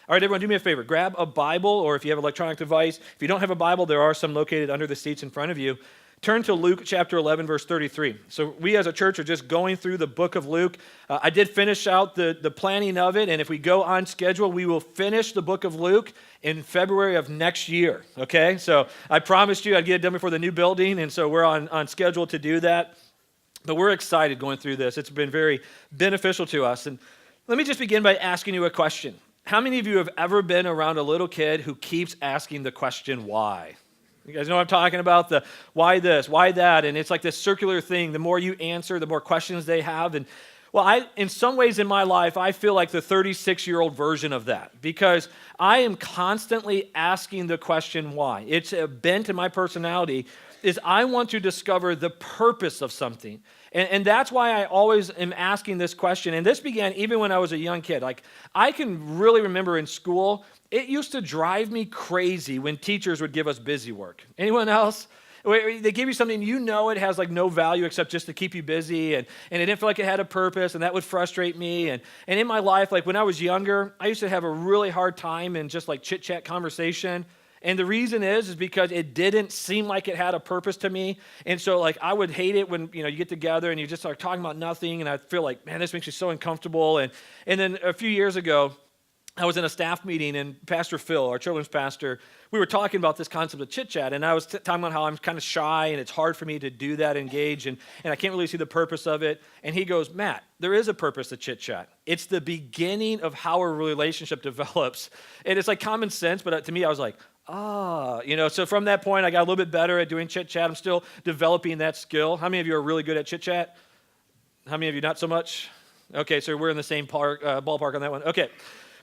All right, everyone, do me a favor. Grab a Bible, or if you have an electronic device. If you don't have a Bible, there are some located under the seats in front of you. Turn to Luke chapter 11, verse 33. So we as a church are just going through the book of Luke. I did finish out the planning of it, and if we go on schedule, we will finish the book of Luke in February of next year, okay? So I promised you I'd get it done before the new building, and so we're on schedule to do that. But we're excited going through this. It's been very beneficial to us. And let me just begin by asking you a question. How many of you have ever been around a little kid who keeps asking the question, why? You guys know what I'm talking about? The why this, why that, and it's like this circular thing. The more you answer, the more questions they have. And well, in some ways in my life, I feel like the 36-year-old version of that because I am constantly asking the question why. It's a bent in my personality is I want to discover the purpose of something. And that's why I always am asking this question. And this began even when I was a young kid. Like, I can really remember in school, it used to drive me crazy when teachers would give us busy work. Anyone else? They give you something, you know it has like no value except just to keep you busy, and it didn't feel like it had a purpose, and that would frustrate me. And in my life, like when I was younger, I used to have a really hard time in just like chit-chat conversation. And the reason is because it didn't seem like it had a purpose to me. And so like I would hate it when, you get together and you just start talking about nothing, and I feel like, man, this makes you so uncomfortable. And then a few years ago, I was in a staff meeting, and Pastor Phil, our children's pastor, we were talking about this concept of chit-chat, and I was talking about how I'm kind of shy, and it's hard for me to do that, engage, and I can't really see the purpose of it. And he goes, Matt, there is a purpose to chit-chat. It's the beginning of how a relationship develops. And it's like common sense, but to me, I was like, so from that point, I got a little bit better at doing chit-chat. I'm still developing that skill. How many of you are really good at chit-chat? How many of you not so much? Okay, so we're in the same ballpark on that one. Okay.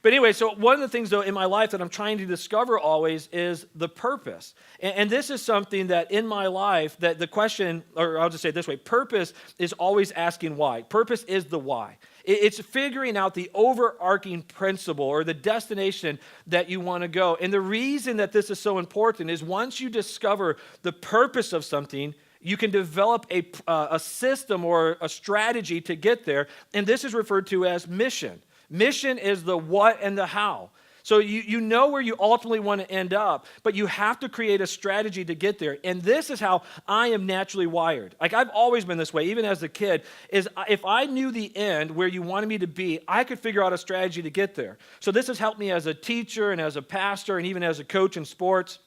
But anyway, so one of the things, though, in my life that I'm trying to discover always is the purpose. And this is something that in my life, that the question, or I'll just say it this way, purpose is always asking why. Purpose is the why. It's figuring out the overarching principle or the destination that you want to go. And the reason that this is so important is once you discover the purpose of something, you can develop a system or a strategy to get there. And this is referred to as mission. Mission is the what and the how. So you know where you ultimately want to end up, but you have to create a strategy to get there. And this is how I am naturally wired. Like I've always been this way, even as a kid, is if I knew the end where you wanted me to be, I could figure out a strategy to get there. So this has helped me as a teacher and as a pastor and even as a coach in sports.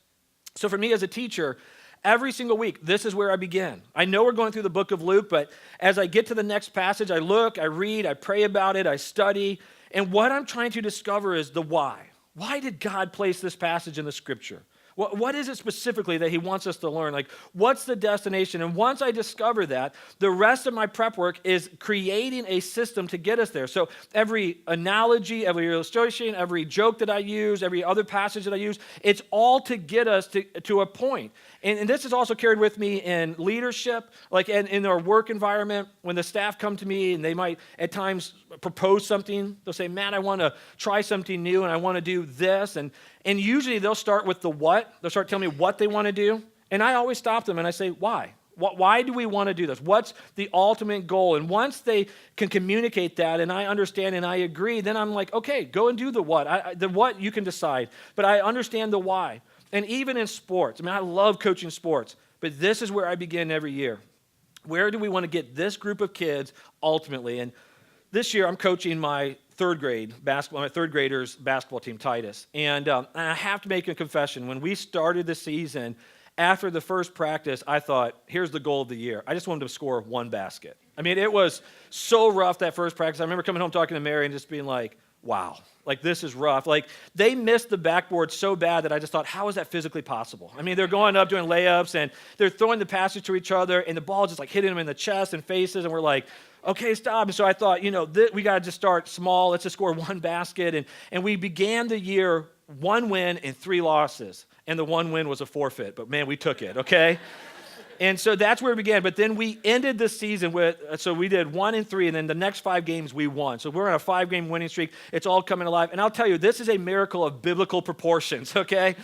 So for me as a teacher, every single week, this is where I begin. I know we're going through the book of Luke, but as I get to the next passage, I look, I read, I pray about it, I study, and what I'm trying to discover is the why. Why did God place this passage in the scripture? What is it specifically that he wants us to learn? Like, what's the destination? And once I discover that, the rest of my prep work is creating a system to get us there. So every analogy, every illustration, every joke that I use, every other passage that I use, it's all to get us to a point. And this is also carried with me in leadership, like in our work environment. When the staff come to me and they might at times propose something, they'll say, Matt, I want to try something new and I want to do this. And usually they'll start with the what. They'll start telling me what they want to do. And I always stop them and I say, why? Why do we want to do this? What's the ultimate goal? And once they can communicate that and I understand and I agree, then I'm like, okay, go and do the what. The what you can decide, but I understand the why. And even in sports, I love coaching sports, but this is where I begin every year. Where do we want to get this group of kids ultimately? And this year I'm coaching my third graders basketball team, Titus. And I have to make a confession. When we started the season, after the first practice, I thought, here's the goal of the year. I just wanted to score one basket. It was so rough that first practice. I remember coming home talking to Mary and just being like, wow, like this is rough. Like they missed the backboard so bad that I just thought, how is that physically possible? They're going up doing layups and they're throwing the passes to each other and the ball just like hitting them in the chest and faces and we're like, okay, stop. And so I thought, we got to just start small. Let's just score one basket. And we began the year 1 win and 3 losses. And the 1 win was a forfeit, but man, we took it, okay? And so that's where we began. But then we ended the season so we did 1 and 3, and then the next 5 games we won. So we're on a 5-game winning streak. It's all coming alive. And I'll tell you, this is a miracle of biblical proportions, okay?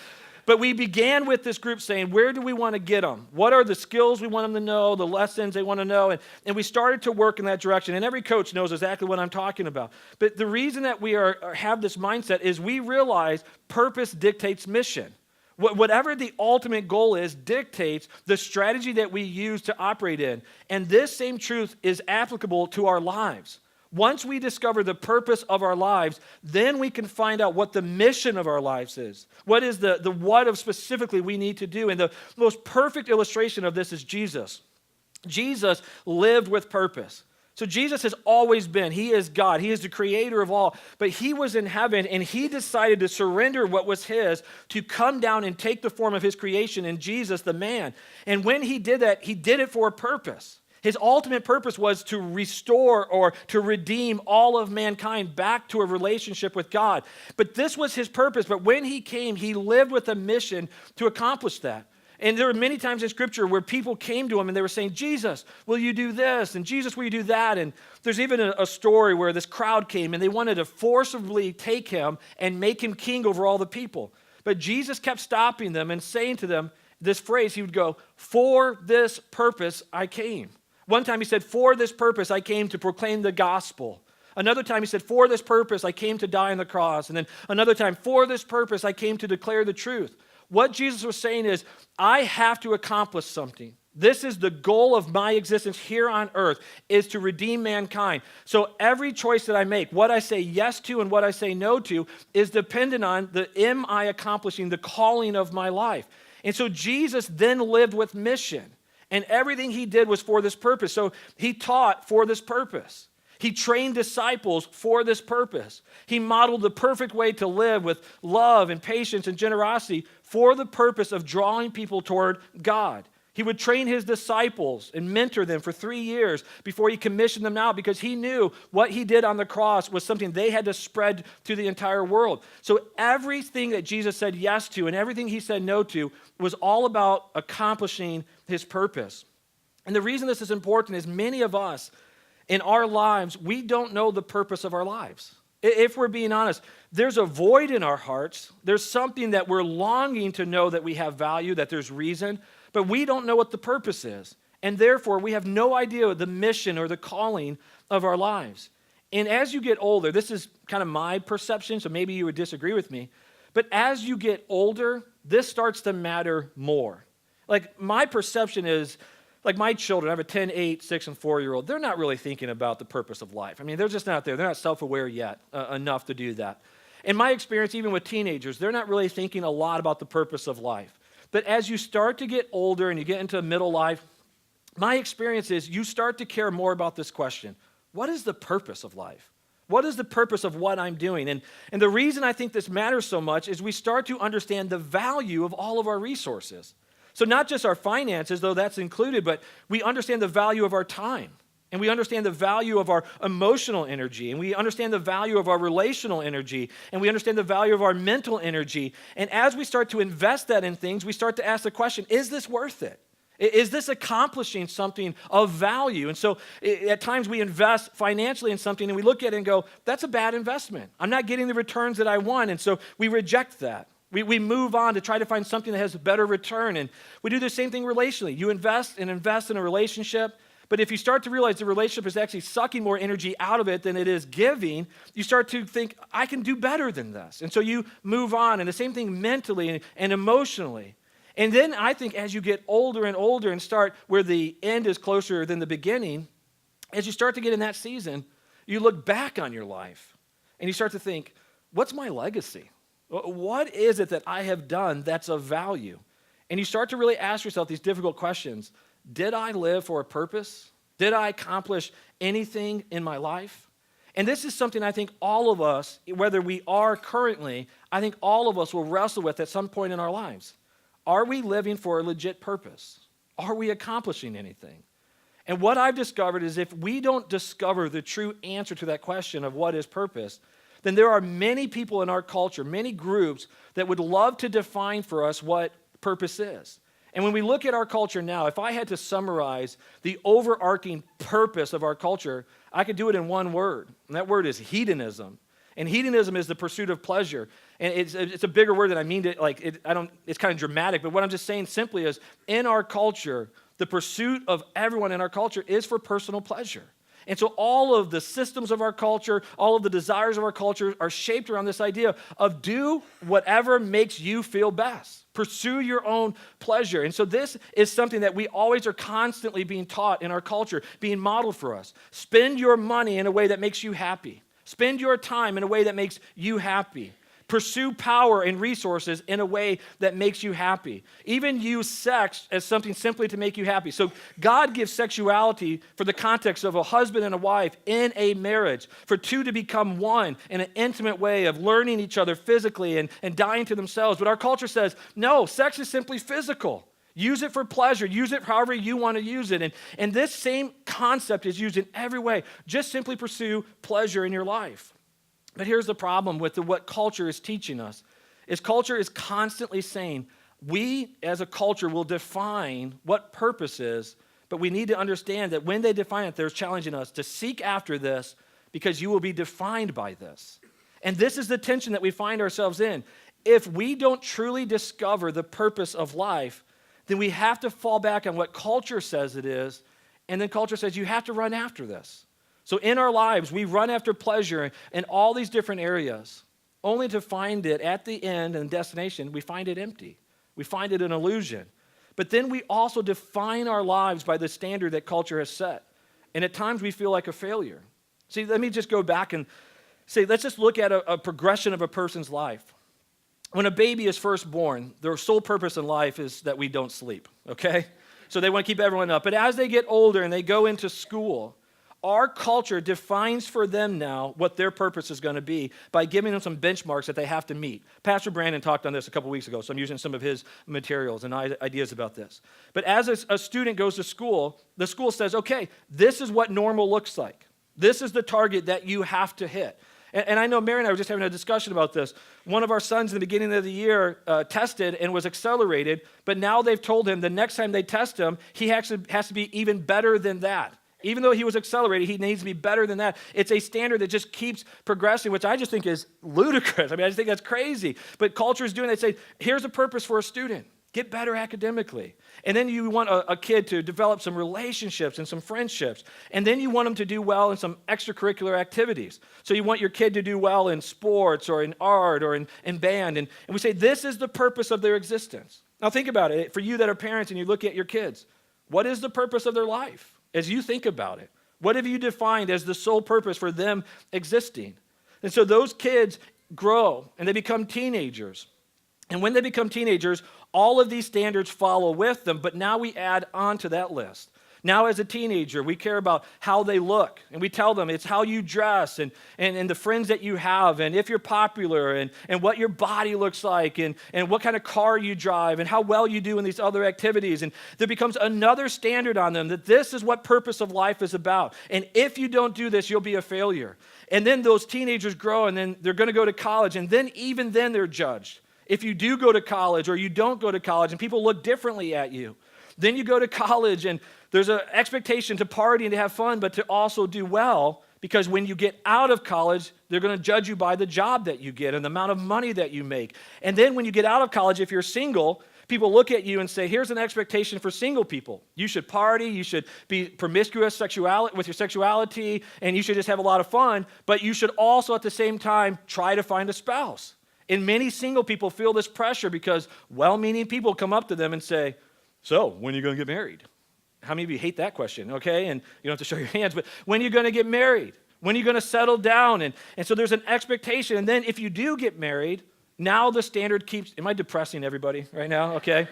But we began with this group saying, where do we want to get them? What are the skills we want them to know, the lessons they want to know? And we started to work in that direction. And every coach knows exactly what I'm talking about. But the reason that we have this mindset is we realize purpose dictates mission. Whatever the ultimate goal is dictates the strategy that we use to operate in. And this same truth is applicable to our lives. Once we discover the purpose of our lives, then we can find out what the mission of our lives is. What is the what of specifically we need to do? And the most perfect illustration of this is Jesus. Jesus lived with purpose. So Jesus has always been. He is God. He is the creator of all. But he was in heaven, and he decided to surrender what was his to come down and take the form of his creation in Jesus, the man. And when he did that, he did it for a purpose. His ultimate purpose was to restore or to redeem all of mankind back to a relationship with God. But this was his purpose. But when he came, he lived with a mission to accomplish that. And there were many times in Scripture where people came to him and they were saying, Jesus, will you do this? And Jesus, will you do that? And there's even a story where this crowd came and they wanted to forcibly take him and make him king over all the people. But Jesus kept stopping them and saying to them this phrase. He would go, for this purpose I came. One time he said, for this purpose I came to proclaim the gospel. Another time he said, for this purpose I came to die on the cross. And then another time, for this purpose I came to declare the truth. What Jesus was saying is, I have to accomplish something. This is the goal of my existence here on earth, is to redeem mankind. So every choice that I make, what I say yes to and what I say no to, is dependent on am I accomplishing the calling of my life. And so Jesus then lived with mission. And everything he did was for this purpose. So he taught for this purpose. He trained disciples for this purpose. He modeled the perfect way to live with love and patience and generosity for the purpose of drawing people toward God. He would train his disciples and mentor them for 3 years before he commissioned them out, because he knew what he did on the cross was something they had to spread to the entire world. So everything that Jesus said yes to and everything he said no to was all about accomplishing his purpose. And the reason this is important is many of us in our lives, we don't know the purpose of our lives. If we're being honest, there's a void in our hearts. There's something that we're longing to know that we have value, that there's reason, but we don't know what the purpose is. And therefore, we have no idea the mission or the calling of our lives. And as you get older, this is kind of my perception, so maybe you would disagree with me, but as you get older, this starts to matter more. Like, my perception is, like, my children, I have a 10, 8, 6, and 4-year-old, they're not really thinking about the purpose of life. I mean, they're just not there. They're not self-aware yet enough to do that. In my experience, even with teenagers, they're not really thinking a lot about the purpose of life. But as you start to get older and you get into middle life, my experience is you start to care more about this question. What is the purpose of life? What is the purpose of what I'm doing? And the reason I think this matters so much is we start to understand the value of all of our resources. So not just our finances, though that's included, but we understand the value of our time. And we understand the value of our emotional energy. And we understand the value of our relational energy. And we understand the value of our mental energy. And as we start to invest that in things, we start to ask the question, is this worth it? Is this accomplishing something of value? And so at times we invest financially in something and we look at it and go, that's a bad investment. I'm not getting the returns that I want. And so we reject that. We move on to try to find something that has a better return. And we do the same thing relationally. You invest in a relationship, but if you start to realize the relationship is actually sucking more energy out of it than it is giving, you start to think, I can do better than this. And so you move on. And the same thing mentally and emotionally. And then I think as you get older and older and start where the end is closer than the beginning, as you start to get in that season, you look back on your life and you start to think, what's my legacy? What is it that I have done that's of value? And you start to really ask yourself these difficult questions. Did I live for a purpose? Did I accomplish anything in my life? And this is something I think all of us, whether we are currently, I think all of us will wrestle with at some point in our lives. Are we living for a legit purpose? Are we accomplishing anything? And what I've discovered is if we don't discover the true answer to that question of what is purpose, then there are many people in our culture, many groups that would love to define for us what purpose is. And when we look at our culture now, if I had to summarize the overarching purpose of our culture, I could do it in one word, and that word is hedonism. And hedonism is the pursuit of pleasure. And it's a bigger word than I mean to, it's kind of dramatic, but what I'm just saying simply is, in our culture, the pursuit of everyone in our culture is for personal pleasure. And so all of the systems of our culture, all of the desires of our culture are shaped around this idea of do whatever makes you feel best. Pursue your own pleasure. And so this is something that we always are constantly being taught in our culture, being modeled for us. Spend your money in a way that makes you happy. Spend your time in a way that makes you happy. Pursue power and resources in a way that makes you happy. Even use sex as something simply to make you happy. So God gives sexuality for the context of a husband and a wife in a marriage, for two to become one in an intimate way of learning each other physically and dying to themselves. But our culture says, no, sex is simply physical. Use it for pleasure. Use it however you want to use it. And this same concept is used in every way. Just simply pursue pleasure in your life. But here's the problem with what culture is teaching us, is culture is constantly saying, we as a culture will define what purpose is, but we need to understand that when they define it, they're challenging us to seek after this because you will be defined by this. And this is the tension that we find ourselves in. If we don't truly discover the purpose of life, then we have to fall back on what culture says it is, and then culture says you have to run after this. So in our lives, we run after pleasure in all these different areas, only to find it at the end and destination, we find it empty. We find it an illusion. But then we also define our lives by the standard that culture has set. And at times we feel like a failure. See, let me just go back and say, let's just look at a progression of a person's life. When a baby is first born, their sole purpose in life is that we don't sleep, okay? So they want to keep everyone up. But as they get older and they go into school, our culture defines for them now what their purpose is going to be by giving them some benchmarks that they have to meet. Pastor Brandon talked on this a couple weeks ago, so I'm using some of his materials and ideas about this. But as a student goes to school, the school says, okay, this is what normal looks like. This is the target that you have to hit. And I know Mary and I were just having a discussion about this. One of our sons in the beginning of the year tested and was accelerated, but now they've told him the next time they test him, he actually has to be even better than that. Even though he was accelerated, he needs to be better than that. It's a standard that just keeps progressing, which I just think is ludicrous. I mean, I just think that's crazy. But culture is doing it. They say, here's a purpose for a student. Get better academically. And then you want a kid to develop some relationships and some friendships. And then you want them to do well in some extracurricular activities. So you want your kid to do well in sports or in art or in band. And we say, this is the purpose of their existence. Now think about it. For you that are parents and you look at your kids, what is the purpose of their life? As you think about it, what have you defined as the sole purpose for them existing? And so those kids grow and they become teenagers. And when they become teenagers, all of these standards follow with them, but now we add on to that list. Now as a teenager, we care about how they look, and we tell them it's how you dress and the friends that you have, and if you're popular, and what your body looks like, and what kind of car you drive, and how well you do in these other activities. And there becomes another standard on them that this is what purpose of life is about. And if you don't do this, you'll be a failure. And then those teenagers grow, and then they're going to go to college, and then even then they're judged. If you do go to college or you don't go to college, and people look differently at you. Then you go to college, and there's an expectation to party and to have fun, but to also do well, because when you get out of college, they're going to judge you by the job that you get and the amount of money that you make. And then when you get out of college, if you're single, people look at you and say, here's an expectation for single people. You should party, you should be promiscuous with your sexuality, and you should just have a lot of fun, but you should also at the same time try to find a spouse. And many single people feel this pressure because well-meaning people come up to them and say, so, when are you going to get married? How many of you hate that question, okay? And you don't have to show your hands, but when are you going to get married? When are you going to settle down? And so there's an expectation. And then if you do get married, now the standard keeps, am I depressing everybody right now? Okay.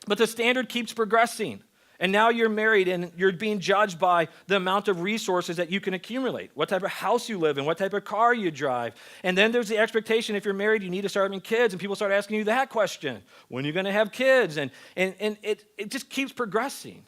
But the standard keeps progressing. And now you're married and you're being judged by the amount of resources that you can accumulate, what type of house you live in, what type of car you drive. And then there's the expectation if you're married, you need to start having kids, and people start asking you that question. When are you going to have kids? And it just keeps progressing.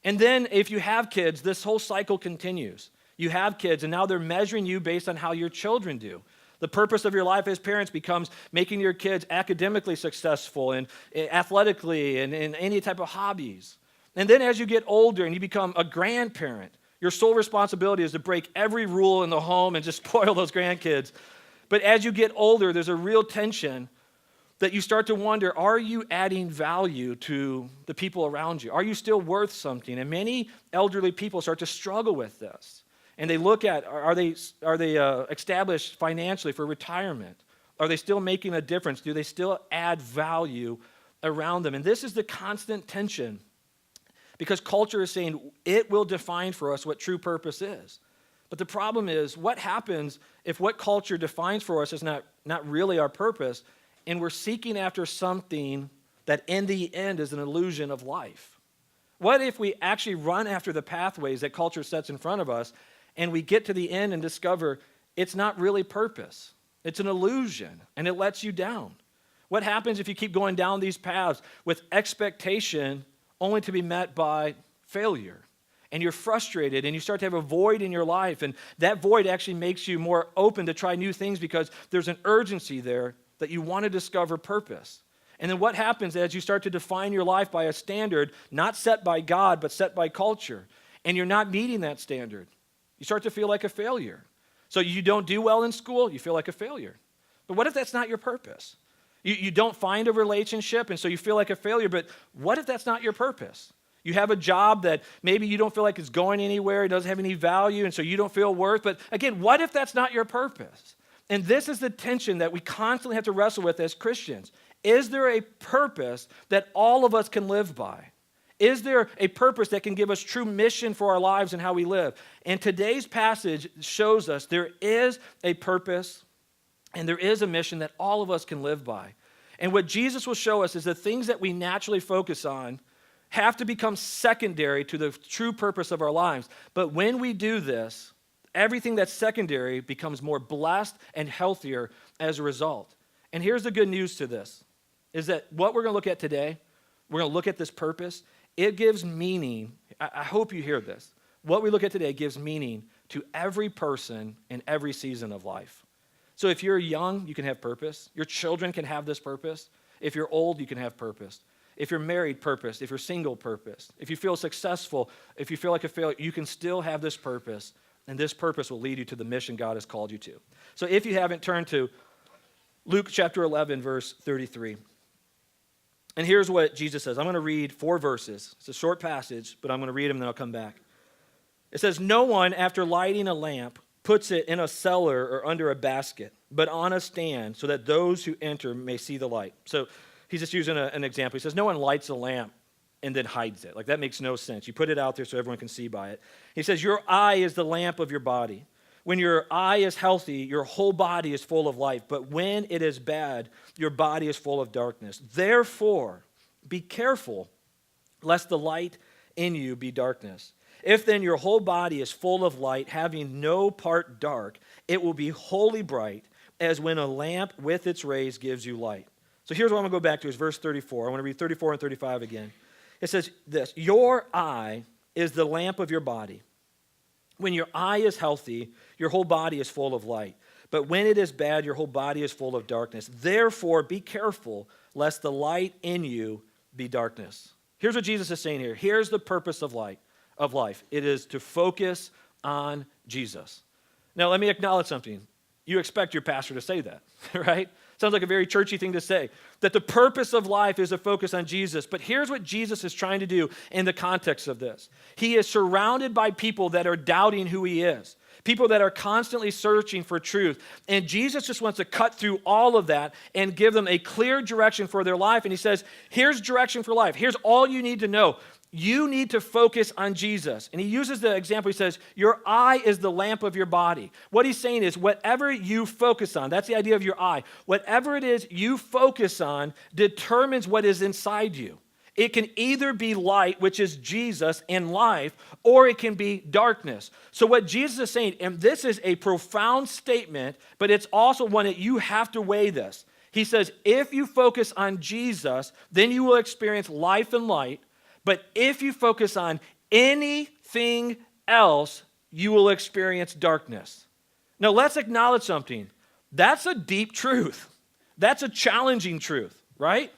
And then if you have kids, this whole cycle continues. You have kids, and now they're measuring you based on how your children do. The purpose of your life as parents becomes making your kids academically successful and athletically and in any type of hobbies. And then as you get older and you become a grandparent, Your sole responsibility is to break every rule in the home and just spoil those grandkids. But as you get older, there's a real tension that you start to wonder, are you adding value to the people around you? Are you still worth something? And many elderly people start to struggle with this. And they look at, are they established financially for retirement? Are they still making a difference? Do they still add value around them? And this is the constant tension, because culture is saying it will define for us what true purpose is. But the problem is, what happens if what culture defines for us is not really our purpose, and we're seeking after something that in the end is an illusion of life? What if we actually run after the pathways that culture sets in front of us, and we get to the end and discover it's not really purpose? It's an illusion, and it lets you down. What happens if you keep going down these paths with expectation only to be met by failure? And you're frustrated, and you start to have a void in your life, and that void actually makes you more open to try new things because there's an urgency there that you want to discover purpose. And then what happens as you start to define your life by a standard not set by God, but set by culture, and you're not meeting that standard? You start to feel like a failure. So you don't do well in school, you feel like a failure. But what if that's not your purpose? You don't find a relationship, and so you feel like a failure, but what if that's not your purpose? You have a job that maybe you don't feel like it's going anywhere, it doesn't have any value, and so you don't feel worth. But again, what if that's not your purpose? And this is the tension that we constantly have to wrestle with as Christians. Is there a purpose that all of us can live by? Is there a purpose that can give us true mission for our lives and how we live? And today's passage shows us there is a purpose and there is a mission that all of us can live by. And what Jesus will show us is the things that we naturally focus on have to become secondary to the true purpose of our lives. But when we do this, everything that's secondary becomes more blessed and healthier as a result. And here's the good news to this, is that what we're going to look at today, we're going to look at this purpose. It gives meaning. I hope you hear this. What we look at today gives meaning to every person in every season of life. So if you're young, you can have purpose. Your children can have this purpose. If you're old, you can have purpose. If you're married, purpose. If you're single, purpose. If you feel successful, if you feel like a failure, you can still have this purpose, and this purpose will lead you to the mission God has called you to. So if you haven't, turned to Luke chapter 11, verse 33. And here's what Jesus says. I'm going to read 4 verses. It's a short passage, but I'm going to read them, and then I'll come back. It says, "No one, after lighting a lamp, puts it in a cellar or under a basket, but on a stand, so that those who enter may see the light." So he's just using an example. He says, no one lights a lamp and then hides it. Like, that makes no sense. You put it out there so everyone can see by it. He says, your eye is the lamp of your body. When your eye is healthy, your whole body is full of light. But when it is bad, your body is full of darkness. Therefore, be careful, lest the light in you be darkness. If then your whole body is full of light, having no part dark, it will be wholly bright, as when a lamp with its rays gives you light. So here's what I'm going to go back to, is verse 34. I want to read 34 and 35 again. It says this, your eye is the lamp of your body. When your eye is healthy, your whole body is full of light. But when it is bad, your whole body is full of darkness. Therefore, be careful, lest the light in you be darkness. Here's what Jesus is saying here. Here's the purpose of life. It is to focus on Jesus. Now, let me acknowledge something. You expect your pastor to say that, right? Sounds like a very churchy thing to say, that the purpose of life is to focus on Jesus. But here's what Jesus is trying to do in the context of this. He is surrounded by people that are doubting who he is, people that are constantly searching for truth. And Jesus just wants to cut through all of that and give them a clear direction for their life. And he says, here's direction for life. Here's all you need to know. You need to focus on Jesus. And he uses the example. He says, your eye is the lamp of your body. What he's saying is whatever you focus on, that's the idea of your eye. Whatever it is you focus on determines what is inside you. It can either be light, which is Jesus and life, or it can be darkness. So what Jesus is saying, and this is a profound statement, but it's also one that you have to weigh this. He says, if you focus on Jesus, then you will experience life and light. But if you focus on anything else, you will experience darkness. Now, let's acknowledge something. That's a deep truth. That's a challenging truth, right?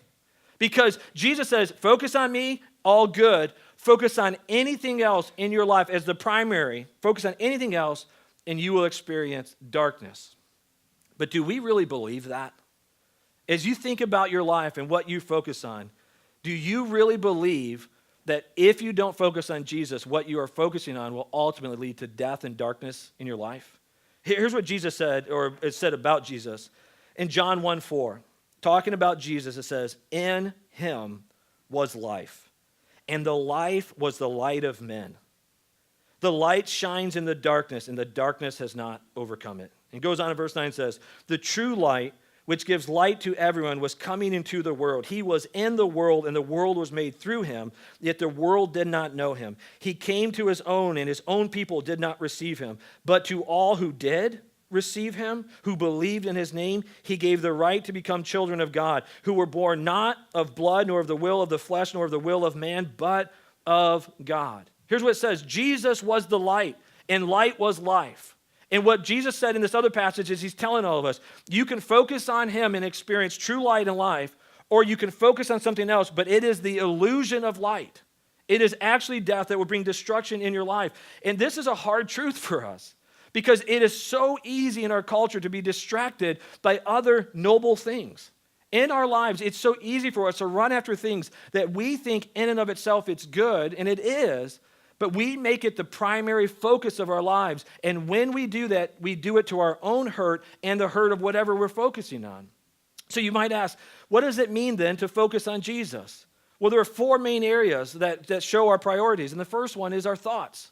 Because Jesus says, focus on me, all good. Focus on anything else in your life as the primary. Focus on anything else, and you will experience darkness. But do we really believe that? As you think about your life and what you focus on, do you really believe that if you don't focus on Jesus, what you are focusing on will ultimately lead to death and darkness in your life? Here's what Jesus said, or it said about Jesus. In John 1:4, talking about Jesus, it says, "In him was life, and the life was the light of men. The light shines in the darkness, and the darkness has not overcome it." And goes on in verse 9 and says, "The true light, which gives light to everyone, was coming into the world. He was in the world, and the world was made through him, yet the world did not know him. He came to his own, and his own people did not receive him. But to all who did receive him, who believed in his name, he gave the right to become children of God, who were born not of blood, nor of the will of the flesh, nor of the will of man, but of God." Here's what it says. Jesus was the light, and light was life. And what Jesus said in this other passage is he's telling all of us, you can focus on him and experience true light and life, or you can focus on something else, but it is the illusion of light. It is actually death that will bring destruction in your life. And this is a hard truth for us because it is so easy in our culture to be distracted by other noble things. In our lives, it's so easy for us to run after things that we think in and of itself it's good, and it is, but we make it the primary focus of our lives. And when we do that, we do it to our own hurt and the hurt of whatever we're focusing on. So you might ask, what does it mean then to focus on Jesus? Well, there are four main areas that show our priorities. And the first one is our thoughts.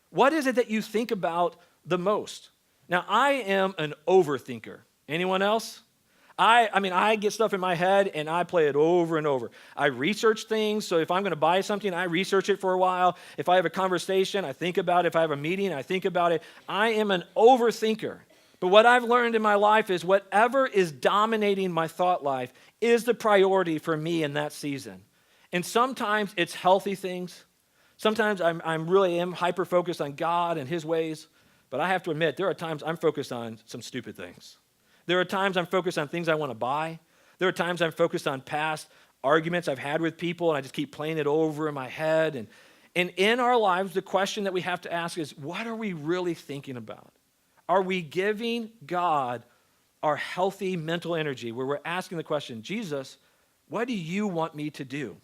What is it that you think about the most? Now, I am an overthinker. Anyone else? I get stuff in my head and I play it over and over. I research things, so if I'm going to buy something, I research it for a while. If I have a conversation, I think about it. If I have a meeting, I think about it. I am an overthinker. But what I've learned in my life is whatever is dominating my thought life is the priority for me in that season. And sometimes it's healthy things. Sometimes I'm really hyper-focused on God and his ways. But I have to admit, there are times I'm focused on some stupid things. There are times I'm focused on things I want to buy. There are times I'm focused on past arguments I've had with people, and I just keep playing it over in my head. And in our lives, the question that we have to ask is, what are we really thinking about? Are we giving God our healthy mental energy, where we're asking the question, Jesus, what do you want me to do?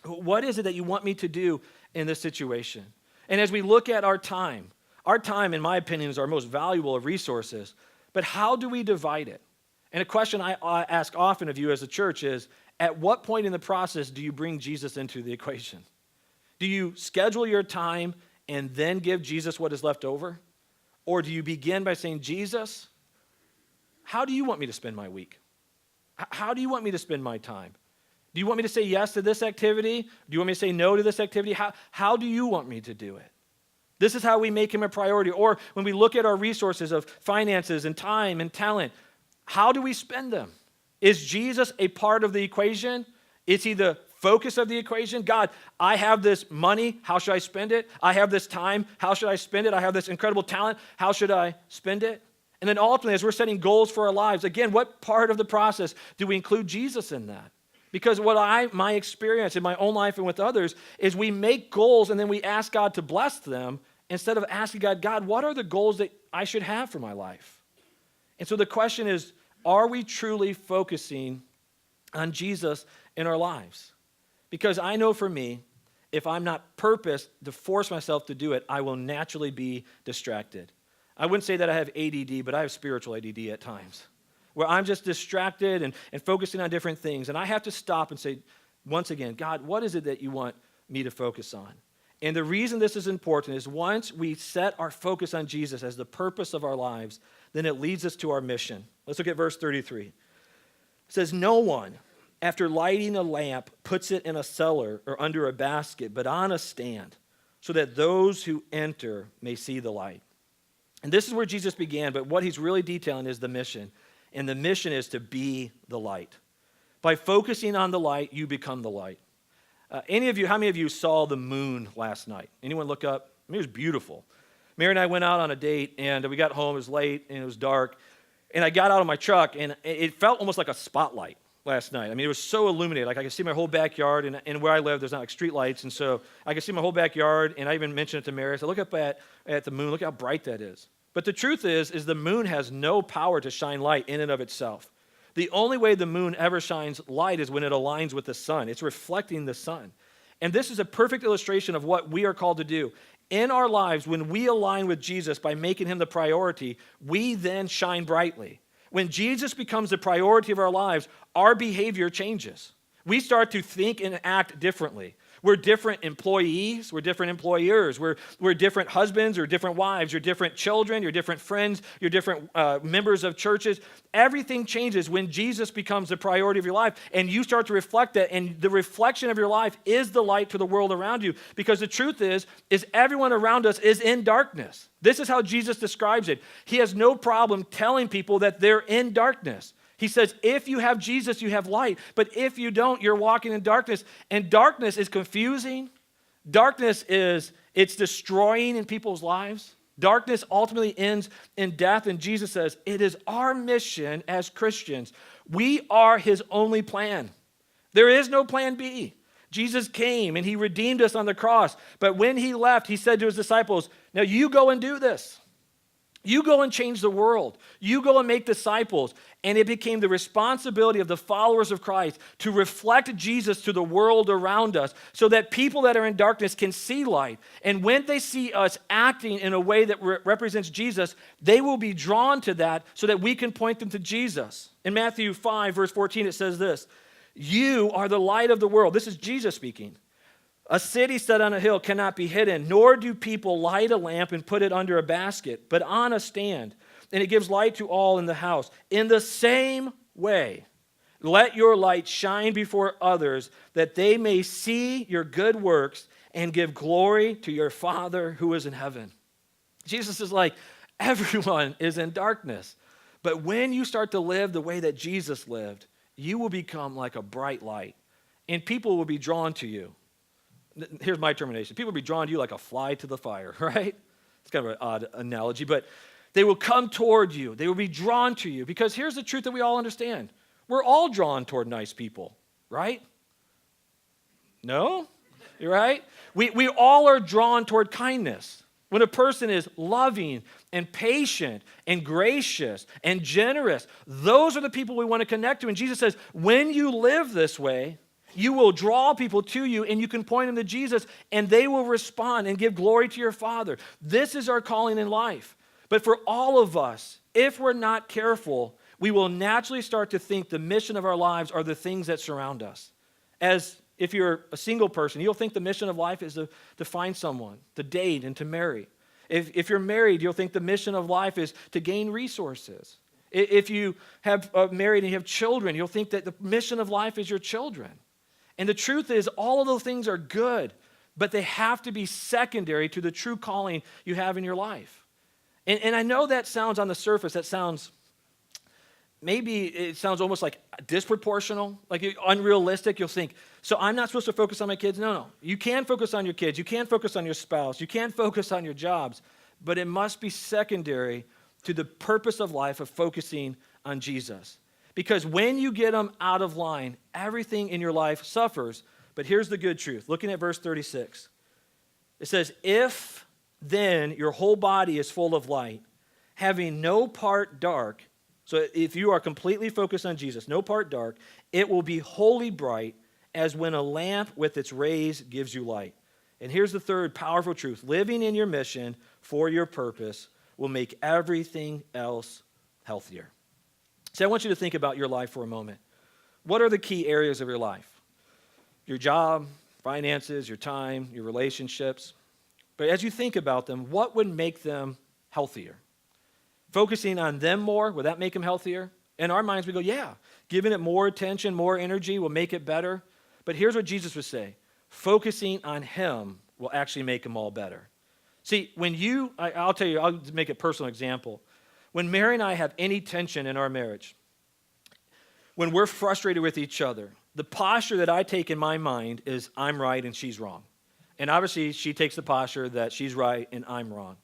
What is it that you want me to do in this situation? And as we look at our time, in my opinion, is our most valuable of resources. But how do we divide it? And a question I ask often of you as a church is, at what point in the process do you bring Jesus into the equation? Do you schedule your time and then give Jesus what is left over? Or do you begin by saying, Jesus, how do you want me to spend my week? How do you want me to spend my time? Do you want me to say yes to this activity? Do you want me to say no to this activity? How do you want me to do it? This is how we make him a priority. Or when we look at our resources of finances and time and talent, how do we spend them? Is Jesus a part of the equation? Is he the focus of the equation? God, I have this money. How should I spend it? I have this time. How should I spend it? I have this incredible talent. How should I spend it? And then ultimately, as we're setting goals for our lives, again, what part of the process do we include Jesus in that? Because my experience in my own life and with others is we make goals and then we ask God to bless them instead of asking God, what are the goals that I should have for my life? And so the question is, are we truly focusing on Jesus in our lives? Because I know for me, if I'm not purposed to force myself to do it, I will naturally be distracted. I wouldn't say that I have ADD, but I have spiritual ADD at times, where I'm just distracted and focusing on different things. And I have to stop and say, once again, God, what is it that you want me to focus on? And the reason this is important is once we set our focus on Jesus as the purpose of our lives, then it leads us to our mission. Let's look at verse 33. It says, no one, after lighting a lamp, puts it in a cellar or under a basket, but on a stand, so that those who enter may see the light. And this is where Jesus began, but what he's really detailing is the mission. And the mission is to be the light. By focusing on the light, you become the light. How many of you saw the moon last night? Anyone look up? I mean, it was beautiful. Mary and I went out on a date, and we got home. It was late, and it was dark. And I got out of my truck, and it felt almost like a spotlight. last night. I mean, it was so illuminated. Like I could see my whole backyard, and where I live, there's not like street lights, and so I could see my whole backyard, and I even mentioned it to Mary. I said, look up at the moon. Look how bright that is. But the truth is the moon has no power to shine light in and of itself. The only way the moon ever shines light is when it aligns with the sun. It's reflecting the sun. And this is a perfect illustration of what we are called to do. In our lives, when we align with Jesus by making him the priority, we then shine brightly. When Jesus becomes the priority of our lives, our behavior changes. We start to think and act differently. We're different employees. We're different employers. We're different husbands or different wives. You're different children. You're different friends. You're different members of churches. Everything changes when Jesus becomes the priority of your life, and you start to reflect that, and the reflection of your life is the light to the world around you, because the truth is everyone around us is in darkness. This is how Jesus describes it. He has no problem telling people that they're in darkness. He says, if you have Jesus, you have light. But if you don't, you're walking in darkness. And darkness is confusing. Darkness it's destroying in people's lives. Darkness ultimately ends in death. And Jesus says, it is our mission as Christians. We are his only plan. There is no plan B. Jesus came and he redeemed us on the cross. But when he left, he said to his disciples, now you go and do this. You go and change the world. You go and make disciples. And it became the responsibility of the followers of Christ to reflect Jesus to the world around us so that people that are in darkness can see light. And when they see us acting in a way that represents Jesus, they will be drawn to that so that we can point them to Jesus. In Matthew 5, verse 14, it says this, you are the light of the world. This is Jesus speaking. A city set on a hill cannot be hidden, nor do people light a lamp and put it under a basket, but on a stand, and it gives light to all in the house. In the same way, let your light shine before others, that they may see your good works and give glory to your Father who is in heaven. Jesus is like, everyone is in darkness, but when you start to live the way that Jesus lived, you will become like a bright light, and people will be drawn to you. Here's my termination. People will be drawn to you like a fly to the fire, right? It's kind of an odd analogy, but they will come toward you. They will be drawn to you, because here's the truth that we all understand. We're all drawn toward nice people, right? No? You're right? We all are drawn toward kindness. When a person is loving and patient and gracious and generous, those are the people we want to connect to. And Jesus says, when you live this way, you will draw people to you, and you can point them to Jesus, and they will respond and give glory to your Father. This is our calling in life. But for all of us, if we're not careful, we will naturally start to think the mission of our lives are the things that surround us. As if you're a single person, you'll think the mission of life is to find someone, to date, and to marry. If you're married, you'll think the mission of life is to gain resources. If you have married and you have children, you'll think that the mission of life is your children. And the truth is, all of those things are good, but they have to be secondary to the true calling you have in your life. And I know that sounds on the surface, maybe it sounds almost like disproportional, like unrealistic. You'll think, so I'm not supposed to focus on my kids? No. You can focus on your kids. You can focus on your spouse. You can focus on your jobs, but it must be secondary to the purpose of life of focusing on Jesus. Because when you get them out of line, everything in your life suffers. But here's the good truth. Looking at verse 36. It says, if then your whole body is full of light, having no part dark, so if you are completely focused on Jesus, no part dark, it will be wholly bright as when a lamp with its rays gives you light. And here's the third powerful truth. Living in your mission for your purpose will make everything else healthier. So I want you to think about your life for a moment. What are the key areas of your life? Your job, finances, your time, your relationships. But as you think about them, what would make them healthier? Focusing on them more, would that make them healthier? In our minds, we go, yeah. Giving it more attention, more energy will make it better. But here's what Jesus would say. Focusing on him will actually make them all better. See, I'll tell you, I'll make a personal example. When Mary and I have any tension in our marriage, when we're frustrated with each other, the posture that I take in my mind is I'm right and she's wrong. And obviously, she takes the posture that she's right and I'm wrong.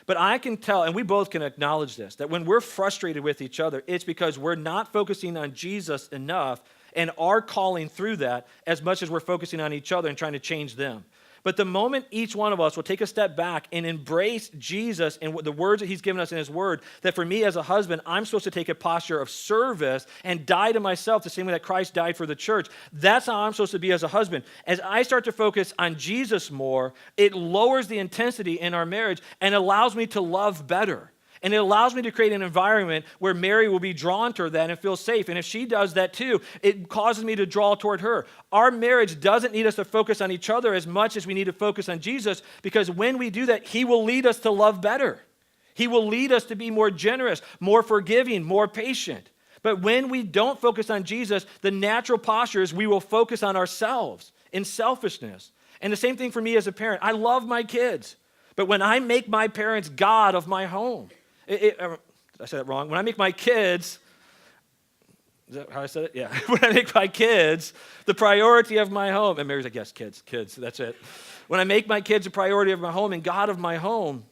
But I can tell, and we both can acknowledge this, that when we're frustrated with each other, it's because we're not focusing on Jesus enough, and our calling through that as much as we're focusing on each other and trying to change them. But the moment each one of us will take a step back and embrace Jesus and the words that he's given us in his word, that for me as a husband, I'm supposed to take a posture of service and die to myself the same way that Christ died for the church. That's how I'm supposed to be as a husband. As I start to focus on Jesus more, it lowers the intensity in our marriage and allows me to love better. And it allows me to create an environment where Mary will be drawn to that and feel safe. And if she does that too, it causes me to draw toward her. Our marriage doesn't need us to focus on each other as much as we need to focus on Jesus, because when we do that, he will lead us to love better. He will lead us to be more generous, more forgiving, more patient. But when we don't focus on Jesus, the natural posture is we will focus on ourselves in selfishness. And the same thing for me as a parent. I love my kids, but when I make my parents God of my home, did I say that wrong? When I make my kids, is that how I said it? Yeah. When I make my kids the priority of my home, and Mary's like, yes, kids, that's it. When I make my kids a priority of my home and God of my home,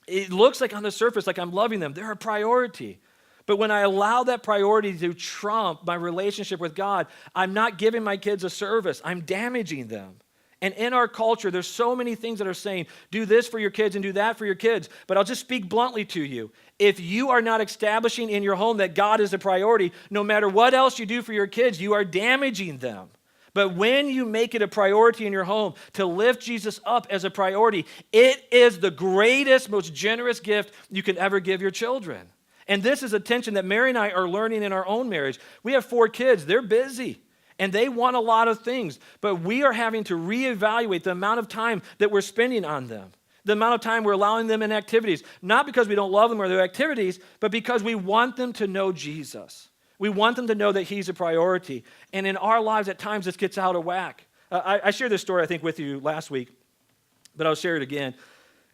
it looks like on the surface like I'm loving them. They're a priority. But when I allow that priority to trump my relationship with God, I'm not giving my kids a service. I'm damaging them. And in our culture, there's so many things that are saying, do this for your kids and do that for your kids. But I'll just speak bluntly to you. If you are not establishing in your home that God is a priority, no matter what else you do for your kids, you are damaging them. But when you make it a priority in your home to lift Jesus up as a priority, it is the greatest, most generous gift you can ever give your children. And this is a tension that Mary and I are learning in our own marriage. We have 4 kids. They're busy. And they want a lot of things, but we are having to reevaluate the amount of time that we're spending on them, the amount of time we're allowing them in activities, not because we don't love them or their activities, but because we want them to know Jesus. We want them to know that he's a priority. And in our lives, at times, this gets out of whack. I shared this story, I think, with you last week, but I'll share it again.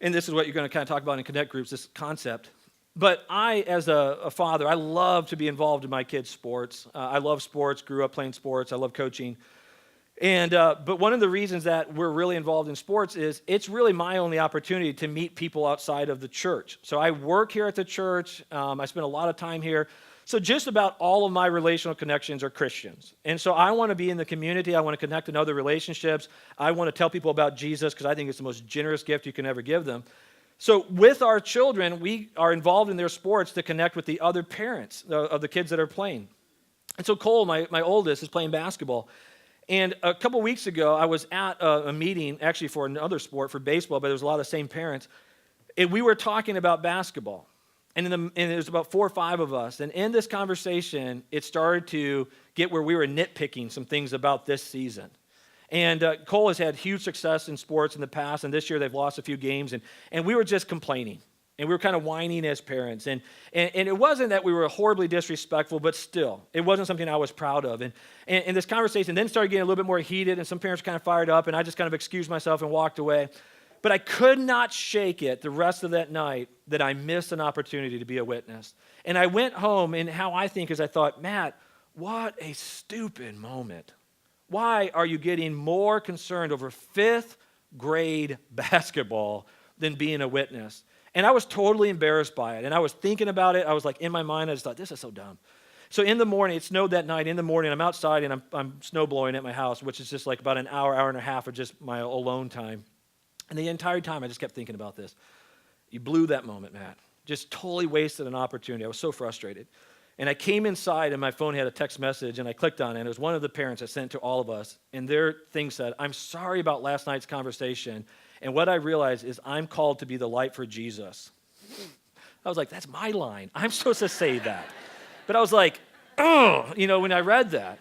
And this is what you're going to kind of talk about in Connect groups, this concept. But I, as a father, I love to be involved in my kids' sports. I love sports, grew up playing sports. I love coaching. But one of the reasons that we're really involved in sports is it's really my only opportunity to meet people outside of the church. So I work here at the church. I spend a lot of time here. So just about all of my relational connections are Christians. And so I want to be in the community. I want to connect in other relationships. I want to tell people about Jesus because I think it's the most generous gift you can ever give them. So with our children, we are involved in their sports to connect with the other parents of the kids that are playing. And so Cole, my oldest, is playing basketball. And a couple weeks ago, I was at a meeting, actually for another sport, for baseball, but there was a lot of the same parents. And we were talking about basketball. And there was about 4 or 5 of us. And in this conversation, it started to get where we were nitpicking some things about this season. And Cole has had huge success in sports in the past, and this year they've lost a few games, and we were just complaining. And we were kind of whining as parents. And it wasn't that we were horribly disrespectful, but still, it wasn't something I was proud of. And this conversation then started getting a little bit more heated, and some parents kind of fired up, and I just kind of excused myself and walked away. But I could not shake it the rest of that night that I missed an opportunity to be a witness. And I went home, and how I think is I thought, Matt, what a stupid moment. Why are you getting more concerned over 5th grade basketball than being a witness? And I was totally embarrassed by it. And I was thinking about it. I was like, in my mind, I just thought, this is so dumb. So in the morning, it snowed that night. In the morning, I'm outside and I'm snow blowing at my house, which is just like about an hour and a half of just my alone time. And the entire time, I just kept thinking about this. You blew that moment, Matt. Just totally wasted an opportunity. I was so frustrated. And I came inside, and my phone had a text message, and I clicked on it. And it was one of the parents that sent it to all of us. And their thing said, I'm sorry about last night's conversation. And what I realized is I'm called to be the light for Jesus. I was like, that's my line. I'm supposed to say that. But I was like, oh, when I read that.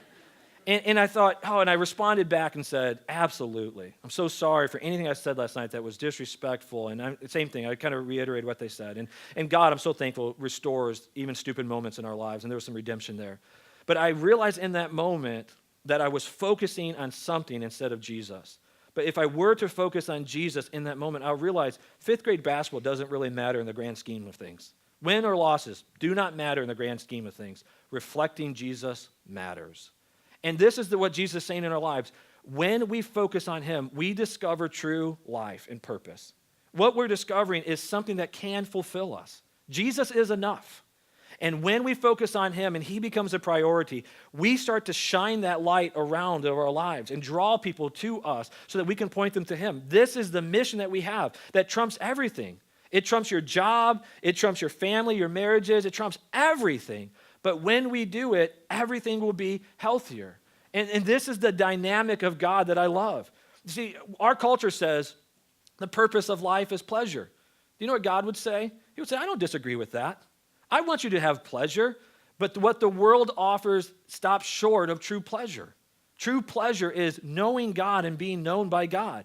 And I thought, and I responded back and said, absolutely. I'm so sorry for anything I said last night that was disrespectful. And same thing, I kind of reiterated what they said. And God, I'm so thankful, restores even stupid moments in our lives. And there was some redemption there. But I realized in that moment that I was focusing on something instead of Jesus. But if I were to focus on Jesus in that moment, I'll realize 5th grade basketball doesn't really matter in the grand scheme of things. Win or losses do not matter in the grand scheme of things. Reflecting Jesus matters. And this is what Jesus is saying in our lives. When we focus on him, we discover true life and purpose. What we're discovering is something that can fulfill us. Jesus is enough. And when we focus on him and he becomes a priority, we start to shine that light around of our lives and draw people to us so that we can point them to him. This is the mission that we have that trumps everything. It trumps your job, it trumps your family, your marriages, it trumps everything. But when we do it, everything will be healthier. And this is the dynamic of God that I love. You see, our culture says the purpose of life is pleasure. Do you know what God would say? He would say, I don't disagree with that. I want you to have pleasure, but what the world offers stops short of true pleasure. True pleasure is knowing God and being known by God.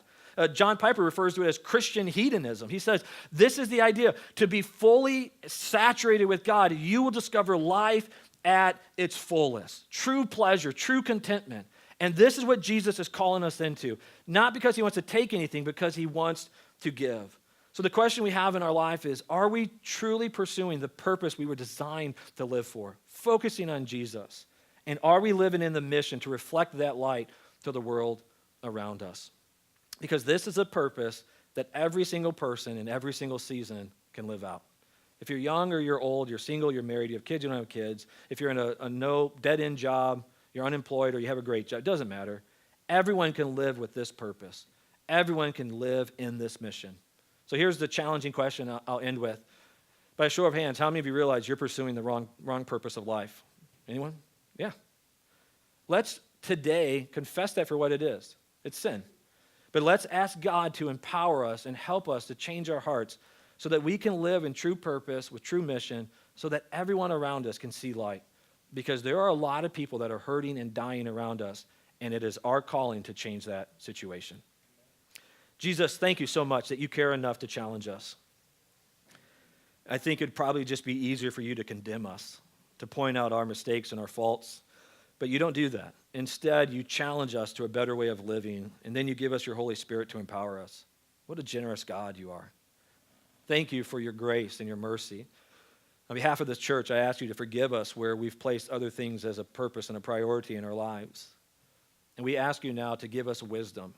John Piper refers to it as Christian hedonism. He says, this is the idea. To be fully saturated with God, you will discover life at its fullest. True pleasure, true contentment. And this is what Jesus is calling us into. Not because he wants to take anything, because he wants to give. So the question we have in our life is, are we truly pursuing the purpose we were designed to live for? Focusing on Jesus. And are we living in the mission to reflect that light to the world around us? Because this is a purpose that every single person in every single season can live out. If you're young or you're old, you're single, you're married, you have kids, you don't have kids, if you're in a no dead-end job, you're unemployed, or you have a great job, it doesn't matter. Everyone can live with this purpose. Everyone can live in this mission. So here's the challenging question I'll end with. By a show of hands, how many of you realize you're pursuing the wrong purpose of life? Anyone? Yeah. Let's today confess that for what it is. It's sin. But let's ask God to empower us and help us to change our hearts so that we can live in true purpose with true mission so that everyone around us can see light. Because there are a lot of people that are hurting and dying around us, and it is our calling to change that situation. Jesus, thank you so much that you care enough to challenge us. I think it'd probably just be easier for you to condemn us, to point out our mistakes and our faults, but you don't do that. Instead, you challenge us to a better way of living, and then you give us your Holy Spirit to empower us. What a generous God you are. Thank you for your grace and your mercy. On behalf of this church, I ask you to forgive us where we've placed other things as a purpose and a priority in our lives. And we ask you now to give us wisdom.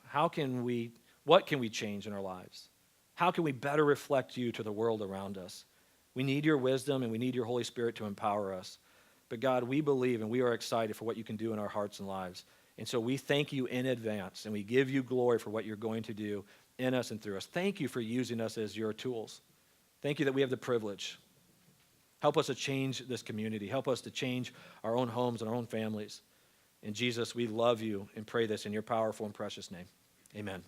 What can we change in our lives? How can we better reflect you to the world around us? We need your wisdom and we need your Holy Spirit to empower us. But God, we believe and we are excited for what you can do in our hearts and lives. And so we thank you in advance and we give you glory for what you're going to do in us and through us. Thank you for using us as your tools. Thank you that we have the privilege. Help us to change this community. Help us to change our own homes and our own families. And Jesus, we love you and pray this in your powerful and precious name. Amen.